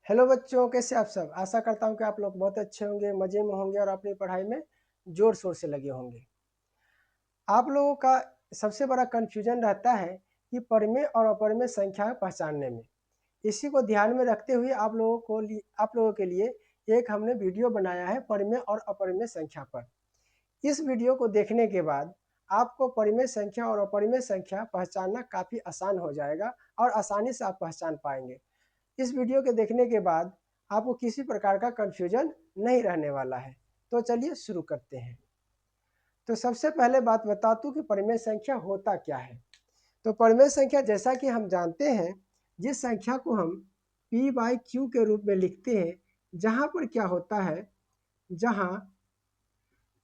Hello बच्चों, कैसे आप सब। आशा करता हूँ कि आप लोग बहुत अच्छे होंगे, मज़े में होंगे और अपनी पढ़ाई में ज़ोर शोर से लगे होंगे। आप लोगों का सबसे बड़ा कन्फ्यूजन रहता है कि परिमेय और अपरिमेय संख्या पहचानने में। इसी को ध्यान में रखते हुए आप लोगों के लिए एक हमने वीडियो बनाया है परिमेय और अपरिमेय संख्या पर। इस वीडियो को देखने के बाद आपको परिमेय संख्या और अपरिमेय संख्या पहचानना काफ़ी आसान हो जाएगा और आसानी से आप पहचान पाएंगे। इस वीडियो के देखने के बाद आपको किसी प्रकार का कन्फ्यूजन नहीं रहने वाला है। तो चलिए शुरू करते हैं। तो सबसे पहले बात बता दूं कि परिमेय संख्या होता क्या है। तो परिमेय संख्या जैसा कि हम जानते हैं, जिस संख्या को हम p बाई क्यू के रूप में लिखते हैं, जहाँ पर क्या होता है, जहाँ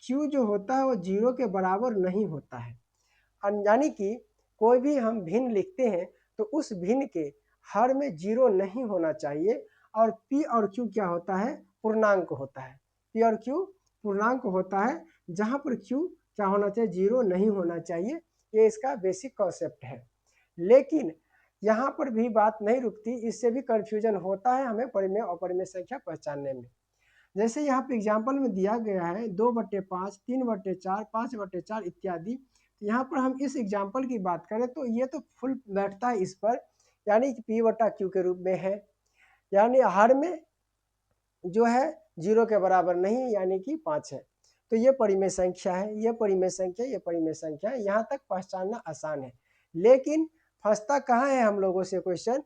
q जो होता है वो 0 के बराबर नहीं होता है। यानी कि कोई भी हम भिन्न लिखते हैं तो उस भिन्न के हर में 0 नहीं होना चाहिए। और p और q क्या होता है, पूर्णांक होता है। p और q पूर्णांक होता है, जहाँ पर q क्या होना चाहिए, 0 नहीं होना चाहिए। ये इसका बेसिक कॉन्सेप्ट है। लेकिन यहाँ पर भी बात नहीं रुकती, इससे भी कन्फ्यूजन होता है हमें परिमेय और अपरिमेय संख्या पहचानने में। जैसे यहाँ पे एग्जाम्पल में दिया गया है 2/5, 3/4, 5/4 इत्यादि। यहाँ पर हम इस एग्जाम्पल की बात करें तो ये तो फुल बैठता है इस पर, यानी कि p/q के रूप में है। यानी हर में जो है 0 के बराबर नहीं, यानी कि 5 है। तो ये परिमेय संख्या है, ये परिमेय संख्या, ये परिमेय संख्या है। यहाँ तक पहचानना आसान है। लेकिन फंसता कहाँ है हम लोगों से क्वेश्चन,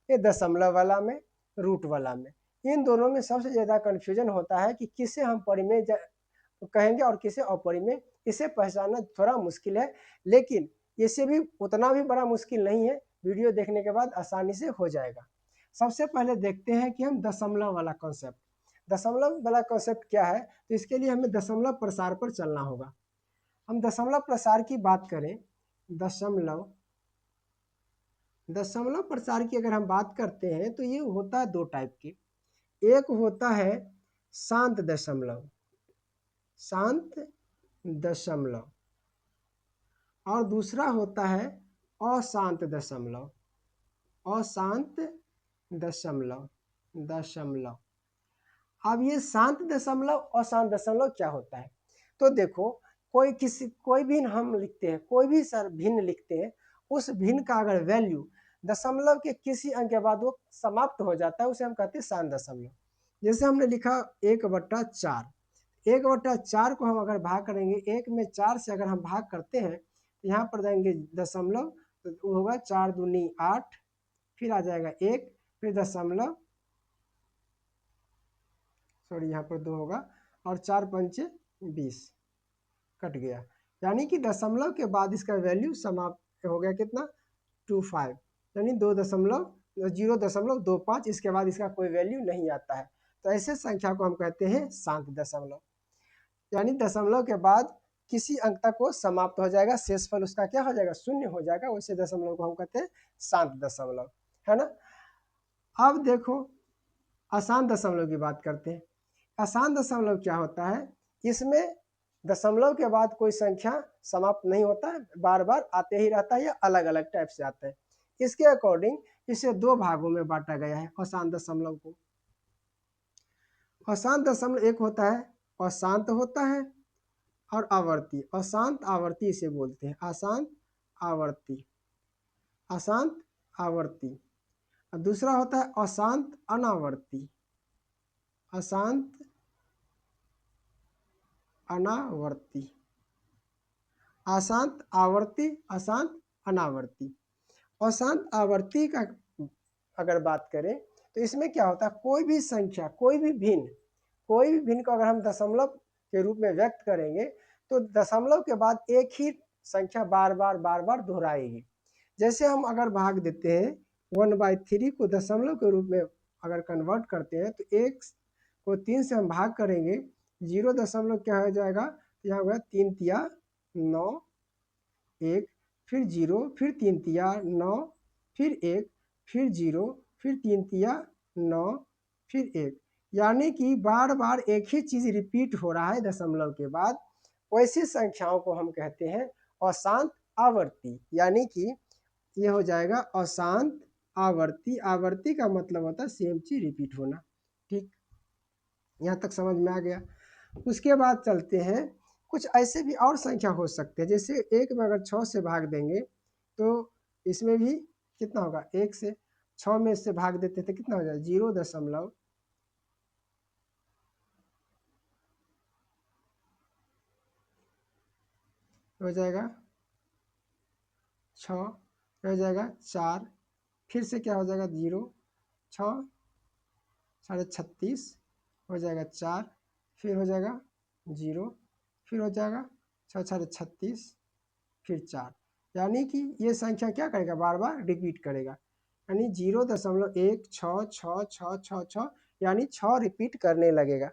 ये दशमलव वाला में, रूट वाला में। इन दोनों में सबसे ज़्यादा कन्फ्यूजन होता है कि किसे हम परिमेय कहेंगे और किसे अपरिमेय। इसे पहचानना थोड़ा मुश्किल है, लेकिन इसे भी उतना भी बड़ा मुश्किल नहीं है। वीडियो देखने के बाद आसानी से हो जाएगा। सबसे पहले देखते हैं कि हम दशमलव वाला कॉन्सेप्ट, दशमलव वाला कॉन्सेप्ट क्या है। तो इसके लिए हमें दशमलव प्रसार पर चलना होगा। हम दशमलव प्रसार की बात करें, दशमलव प्रसार की अगर हम बात करते हैं तो ये होता है दो टाइप की। एक होता है शांत दशमलव, शांत दशमलव, और दूसरा होता है अशांत दशमलव, अशांत दशमलव, दशमलव। अब ये शांत दशमलव अशांत दशमलव क्या होता है। तो देखो, कोई भी हम लिखते हैं, कोई भी सर भिन्न लिखते हैं, उस भिन्न का अगर वैल्यू दशमलव के किसी अंक के बाद वो समाप्त हो जाता है, उसे हम कहते हैं शांत दशमलव। जैसे हमने लिखा 1/4, 1/4 को हम अगर भाग करेंगे, 1 में 4 से अगर हम भाग करते हैं तो यहाँ पर जाएंगे दशमलव, तो होगा 4 दूनी 8, फिर आ जाएगा 1, फिर दशमलव, सॉरी यहाँ पर 2 होगा, और 4 पंचे 20, कट गया। यानी कि दशमलव के बाद इसका वैल्यू समाप्त हो गया, कितना, 25, यानी 0.25, इसके बाद इसका कोई वैल्यू नहीं आता है। तो ऐसे संख्या को हम कहते हैं शांत दशमलव। यानी दशमलव के बाद किसी अंक तक वो समाप्त हो जाएगा, शेषफल उसका क्या हो जाएगा, शून्य हो जाएगा। वैसे दशमलव को हम कहते हैं शांत दशमलव, है ना। अब देखो, अशांत दशमलव की बात करते हैं। अशांत दशमलव क्या होता है, इसमें दशमलव के बाद कोई संख्या समाप्त नहीं होता है, बार बार आते ही रहता है, या अलग अलग टाइप से आता है। इसके अकॉर्डिंग इसे दो भागों में बांटा गया है अशांत दशमलव को। अशांत दशमलव एक होता है अशांत होता है और आवर्ती, अशांत आवर्ती इसे बोलते हैं, अशांत आवर्ती, अशांत आवर्ती। और दूसरा होता है अशांत अनावर्ती, अशांत अनावर्ती, अशांत आवर्ती, अशांत अनावर्ती। अशांत आवर्ती का अगर बात करें तो इसमें क्या होता है, कोई भी संख्या, कोई भी भिन्न को अगर हम दशमलव के रूप में व्यक्त करेंगे तो दशमलव के बाद एक ही संख्या बार बार दोहराएगी। जैसे हम अगर भाग देते हैं 1/3 को दशमलव के रूप में अगर कन्वर्ट करते हैं तो 1 को 3 से हम भाग करेंगे, 0 दशमलव क्या हो जाएगा, यहाँ होगा 3 तिया 9, 1, फिर 0, फिर 3 तिया 9, फिर 1, फिर 0, फिर 3 तिया 9, फिर 1। यानी कि बार बार एक ही चीज़ रिपीट हो रहा है दशमलव के बाद। वैसी संख्याओं को हम कहते हैं अशांत आवर्ती। यानी कि ये हो जाएगा अशांत आवर्ती, आवर्ती का मतलब होता है सेम चीज रिपीट होना। ठीक, यहाँ तक समझ में आ गया। उसके बाद चलते हैं, कुछ ऐसे भी और संख्या हो सकते हैं, जैसे एक में अगर 6 से भाग देंगे तो इसमें भी कितना होगा, एक से 6 में इससे भाग देते थे कितना हो जाएगा, 0 हो जाएगा 6, हो जाएगा 4, फिर से क्या हो जाएगा 0, 6 साढ़े 36 हो जाएगा 4, फिर हो जाएगा 0, फिर हो जाएगा 6 साढ़े 36, फिर 4। यानी कि ये संख्या क्या करेगा, बार बार रिपीट करेगा, यानी 0.16666 यानी 6 रिपीट करने लगेगा।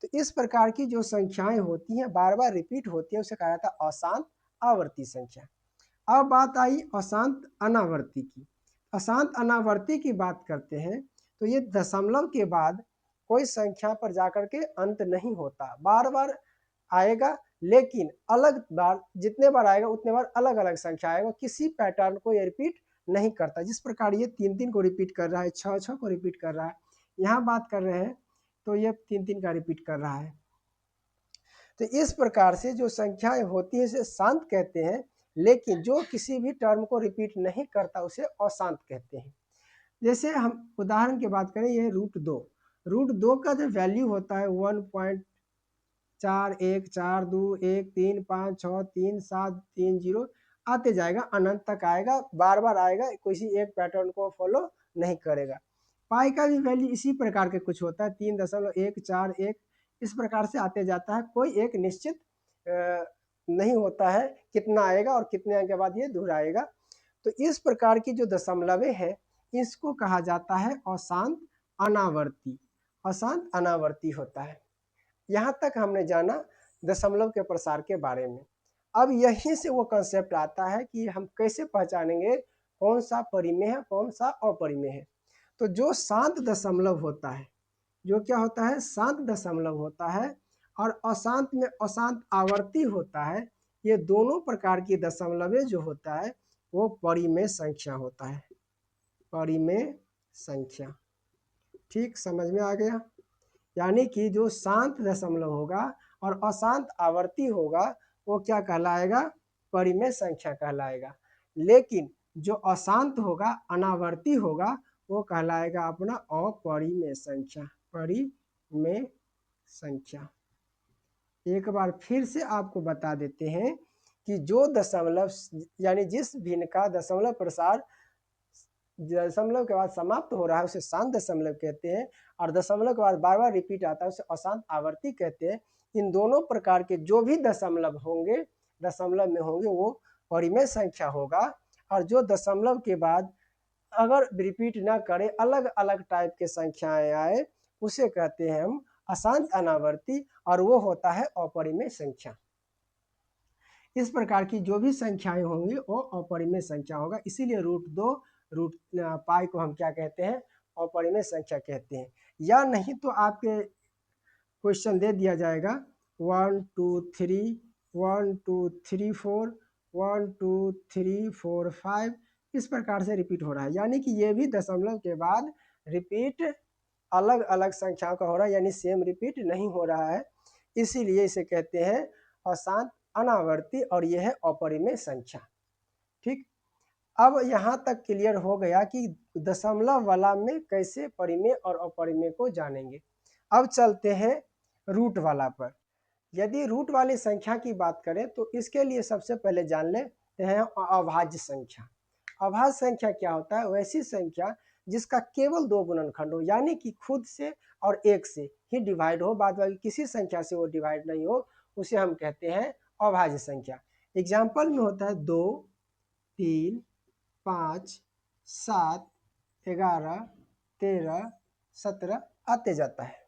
तो इस प्रकार की जो संख्याएं होती हैं बार बार रिपीट होती हैं उसे कहा जाता है अशांत आवर्ती संख्या। अब बात आई अशांत अनावर्ती की। अशांत अनावर्ती की बात करते हैं तो ये दशमलव के बाद कोई संख्या पर जाकर के अंत नहीं होता, बार बार आएगा, लेकिन अलग बार जितने बार आएगा उतने बार अलग अलग संख्या आएगा, किसी पैटर्न को ये रिपीट नहीं करता। जिस प्रकार ये 3 3 को रिपीट कर रहा है, 6 6 को रिपीट कर रहा है, यहाँ बात कर रहे हैं तो ये 3 3 का रिपीट कर रहा है। तो इस प्रकार से जो संख्याएं होती है इसे शांत कहते हैं, लेकिन जो किसी भी टर्म को रिपीट नहीं करता उसे अशांत कहते हैं। जैसे हम उदाहरण की बात करें, ये √2, √2 का जो वैल्यू होता है 1.4142135363 आते जाएगा, अनंत तक आएगा, बार बार आएगा, किसी एक पैटर्न को फॉलो नहीं करेगा। पाई का भी वैल्यू इसी प्रकार के कुछ होता है, 3.141 इस प्रकार से आते जाता है, कोई एक निश्चित नहीं होता है कितना आएगा और कितने आने के बाद ये दोहराएगा। तो इस प्रकार की जो दशमलवें हैं इसको कहा जाता है अशांत अनावर्ती, अशांत अनावर्ती होता है। यहाँ तक हमने जाना दशमलव के प्रसार के बारे में। अब यहीं से वो कंसेप्ट आता है कि हम कैसे पहचानेंगे कौन सा परिमेय है कौन सा अपरिमेय है। तो जो शांत दशमलव होता है, जो क्या होता है, शांत दशमलव होता है, और अशांत में अशांत आवर्ती होता है, ये दोनों प्रकार की दशमलवें जो होता है वो परिमेय संख्या होता है, परिमेय संख्या। ठीक, समझ में आ गया। यानी कि जो शांत दशमलव होगा और अशांत आवर्ती होगा वो क्या कहलाएगा, परिमेय संख्या कहलाएगा। लेकिन जो अशांत होगा अनावर्ती होगा वो कहलाएगा अपना अपरिमेय संख्या, परिमेय संख्या। एक बार फिर से आपको बता देते हैं कि जो दशमलव यानी जिस भिन्न का दशमलव प्रसार दशमलव के बाद समाप्त हो रहा है उसे शांत दशमलव कहते हैं, और दशमलव के बाद बार बार रिपीट आता है उसे अशांत आवर्ती कहते हैं। इन दोनों प्रकार के जो भी दशमलव होंगे, दशमलव में होंगे, वो परिमेय संख्या होगा, और जो दशमलव के बाद अगर रिपीट ना करे अलग अलग टाइप के संख्याएं आए उसे कहते हैं हम अशांत अनावर्ती, और वो होता है अपरिमेय संख्या। इस प्रकार की जो भी संख्याएं होंगी वो अपरिमेय संख्या होगा, इसीलिए √2 रूट पाई को हम क्या कहते हैं, अपरिमेय संख्या कहते हैं। या नहीं तो आपके क्वेश्चन दे दिया जाएगा 1 2 3 1 2 3 4 1 2 3 4 5 इस प्रकार से रिपीट हो रहा है, यानी कि ये भी दशमलव के बाद रिपीट अलग अलग संख्याओं का हो रहा है, यानी सेम रिपीट नहीं हो रहा है, इसीलिए इसे कहते हैं अशांत अनावर्ती, और यह है अपरिमेय संख्या। ठीक, अब यहाँ तक क्लियर हो गया कि दशमलव वाला में कैसे परिमेय और अपरिमेय को जानेंगे। अब चलते हैं रूट वाला पर। यदि रूट वाली संख्या की बात करें तो इसके लिए सबसे पहले जान लेते हैं अभाज्य संख्या। अभाज्य संख्या क्या होता है, वैसी संख्या जिसका केवल 2 गुणनखंड हो, यानी कि खुद से और 1 से ही डिवाइड हो, बाद बाकी किसी संख्या से वो डिवाइड नहीं हो, उसे हम कहते हैं अभाज्य संख्या। एग्जाम्पल में होता है 2 3 5 7 11 13 17 आते जाता है।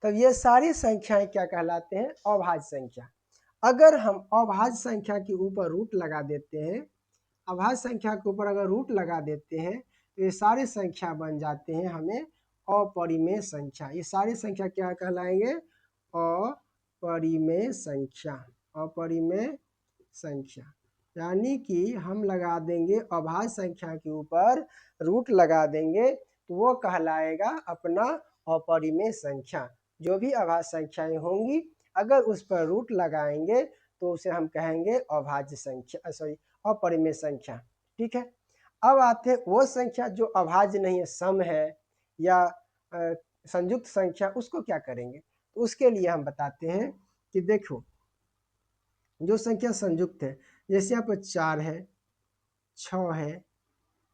तब ये सारी संख्याएं क्या कहलाते हैं, अभाज्य संख्या। अगर हम अभाज्य संख्या के ऊपर रूट लगा देते हैं, अभाज्य संख्या के ऊपर अगर रूट लगा देते हैं तो ये सारी संख्या बन जाते हैं हमें अपरिमेय संख्या। ये सारी संख्या क्या कहलाएंगे, अपरिमेय संख्या, अपरिमेय संख्या। यानी कि हम लगा देंगे अभाज्य संख्या के ऊपर रूट लगा देंगे तो वो कहलाएगा अपना अपरिमेय संख्या। जो भी अभाज्य संख्याएं होंगी अगर उस पर रूट लगाएंगे तो उसे हम कहेंगे अभाज्य संख्या, सॉरी अपरिमेय संख्या। ठीक है, अब आते हैं वो संख्या जो अभाज्य नहीं है, सम है या संयुक्त संख्या, उसको क्या करेंगे। तो उसके लिए हम बताते हैं कि देखो जो संख्या संयुक्त है, जैसे यहाँ पर 4 है, 6 है,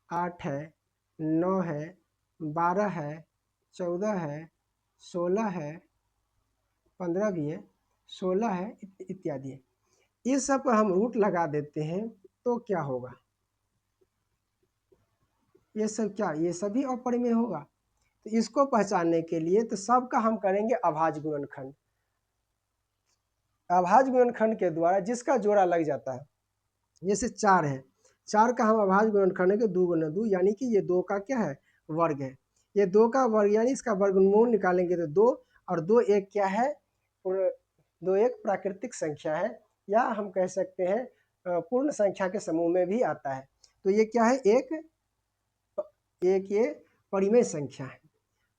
8 है, 9 है, 12 है, 14 है, 16 है, 15 भी है, 16 है, इत्यादि है। इस सब पर हम रूट लगा देते हैं तो क्या होगा, ये सब क्या, ये सभी अपरिमेय होगा। तो इसको पहचानने के लिए तो सबका हम करेंगे अभाज्य गुणनखंड। अभाज्य गुणनखंड के द्वारा जिसका जोड़ा लग जाता है, जैसे 4 है, 4 का हम अभाज्य गुणनखंड है 2 गुना 2, यानी कि ये 2 का क्या है, वर्ग है। ये 2 का वर्ग यानी इसका वर्गमूल निकालेंगे तो 2, और 2 एक क्या है, 2 एक प्राकृतिक संख्या है, या हम कह सकते हैं पूर्ण संख्या के समूह में भी आता है। तो ये क्या है, एक ये परिमेय संख्या है।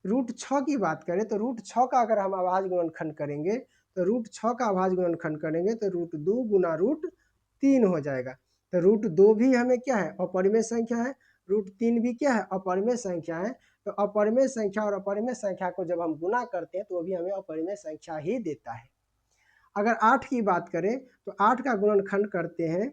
रूट 6 की बात करें तो रूट 6 का अगर हम अभाज्य गुणनखंड करेंगे तो रूट 6 का अभाज्य गुणनखंड करेंगे तो रूट 2 गुना रूट 3 हो जाएगा। तो रूट 2 भी हमें क्या है, अपरिमेय संख्या है, रूट 3 भी क्या है, अपरिमेय संख्या है। तो अपरिमेय संख्या और अपरिमेय संख्या को जब हम गुना करते हैं तो वो भी हमें अपरिमेय संख्या ही देता है। अगर 8 की बात करें तो 8 का गुणनखंड करते हैं,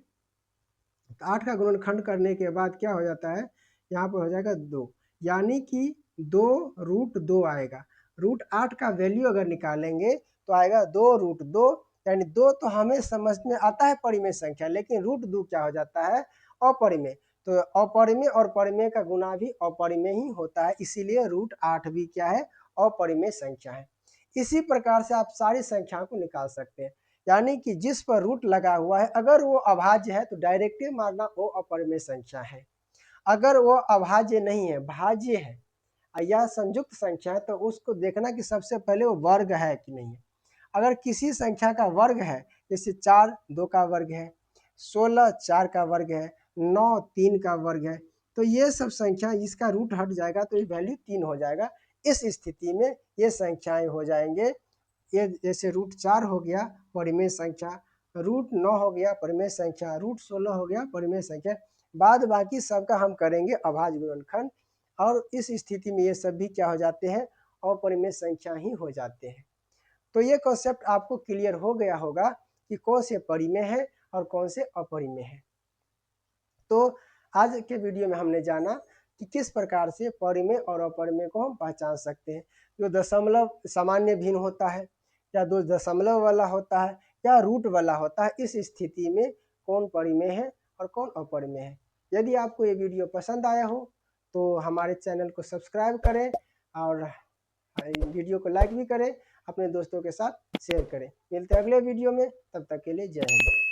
तो 8 का गुणनखंड करने के बाद क्या हो जाता है, यहाँ पर हो जाएगा 2, यानी कि 2 रूट 2 आएगा। रूट 8 का वैल्यू अगर निकालेंगे तो आएगा 2 रूट 2, यानी 2 तो हमें समझ में आता है परिमेय संख्या, लेकिन रूट 2 क्या हो जाता है, अपरिमेय। तो अपरिमेय और परिमेय का गुना भी अपरिमेय ही होता है, इसीलिए रूट 8 भी क्या है, अपरिमेय संख्या है। इसी प्रकार से आप सारी संख्याओं को निकाल सकते हैं, यानी कि जिस पर रूट लगा हुआ है अगर वो अभाज्य है तो डायरेक्टली मानना वो अपरिमेय संख्या है। अगर वो अभाज्य नहीं है, भाज्य है या संयुक्त संख्या है तो उसको देखना कि सबसे पहले वो वर्ग है कि नहीं है। अगर किसी संख्या का वर्ग है, जैसे 4 2 का वर्ग है, 16 4 का वर्ग है, 9 3 का वर्ग है, तो ये सब संख्या इसका रूट हट जाएगा तो ये वैल्यू 3 हो जाएगा। इस स्थिति में ये संख्याएं हो जाएंगे, ये जैसे रूट 4 हो गया परिमेय संख्या, रूट 9 हो गया परिमेय संख्या, रूट 16 हो गया परिमेय संख्या, बाद बाकी सबका हम करेंगे अभाज्य गुणनखंड, और इस स्थिति में ये सब भी क्या हो जाते हैं, अपरिमेय संख्या ही हो जाते हैं। तो ये कॉन्सेप्ट आपको क्लियर हो गया होगा कि कौन से परिमेय है और कौन से अपरिमेय है। तो आज के वीडियो में हमने जाना कि किस प्रकार से परिमेय और अपरिमेय को हम पहचान सकते हैं। जो दशमलव सामान्य भिन्न होता है, या 2 दशमलव वाला होता है, या रूट वाला होता है, इस स्थिति में कौन परिमेय है और कौन अपरिमेय है। यदि आपको ये वीडियो पसंद आया हो तो हमारे चैनल को सब्सक्राइब करें और वीडियो को लाइक भी करें, अपने दोस्तों के साथ शेयर करें। मिलते हैं अगले वीडियो में, तब तक के लिए जय हिंद।